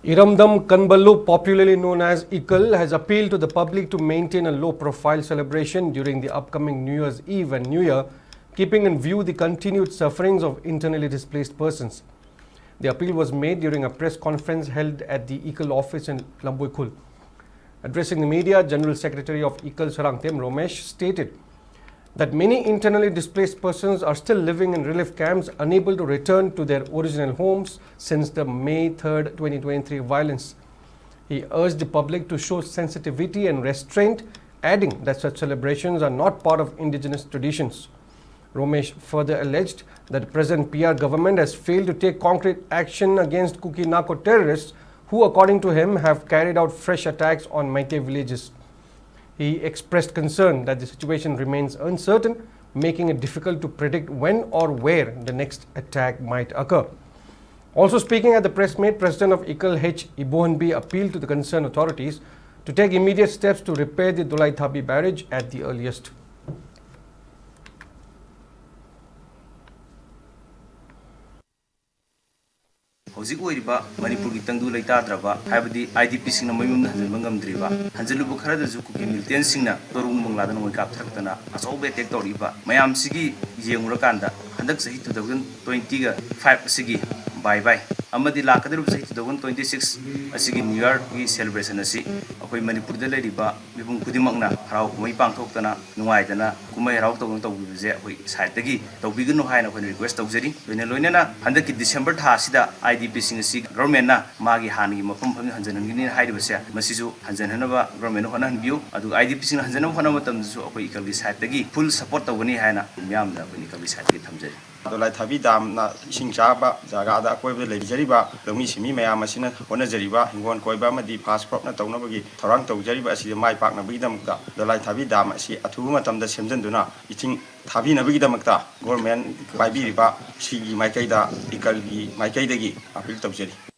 Iramdam Kanballu, popularly known as Ekal, has appealed to the public to maintain a low-profile celebration during the upcoming New Year's Eve and New Year, keeping in view the continued sufferings of internally displaced persons. The appeal was made during a press conference held at the Ekal office in Lambuikul. Addressing the media, General Secretary of Ekal Sarangtem Romesh stated that many internally displaced persons are still living in relief camps, unable to return to their original homes since the May 3, 2023 violence. He urged the public to show sensitivity and restraint, adding that such celebrations are not part of indigenous traditions. Romesh further alleged that the present PR government has failed to take concrete action against Kuki narco terrorists who, according to him, have carried out fresh attacks on Meitei villages. He expressed concern that the situation remains uncertain, making it difficult to predict when or where the next attack might occur. Also speaking at the press meet, President of Ekal H. Ibohanbi appealed to the concerned authorities to take immediate steps to repair the Dolai Thabi barrage at the earliest. Hojik oiriba Manipur ki tangdu leita draba habdi IDP singna mayum hanjal mangam driba hanjalu bukhara da juku ki milten singna torung mangla da noi kap thakatana asobe tek toriba mayam sigi yengura kanda handak sahi 2020 ga 5 sigi bye bye amadi lakadru sahi 2026 asigi New Year ki celebration asi akoi Manipur da leiriba bibung kudimakna harau kumai pangthokana nuai dana kumai harau tawang tawbije akoi side tagi tawbignu haina akoi request tawjari loinena handak ki December tha sida IDP sing government na magi hani mafam phang hanjanangini haidibase masisu hanjanhanaba government hona hanbiu adu IDP sing hanjanam hona matam su akoi Ekal gi side tagi full support tawani haina myam da akoi Ekal gi side gi thamjari Dolai Thabi dam na ising chaba jaga da koi leijariba lami simi mayam asina honajariba hingon koiba amadi fast crop na tawnabagi thorang tawjariba asi mai pakna bigidamta Dolai Thabi dam asi athubu matamda semjanduna iting thabi nabigi damakta government baibiriba sigi maikai da Ekal gi maikai dagi appeal tawjari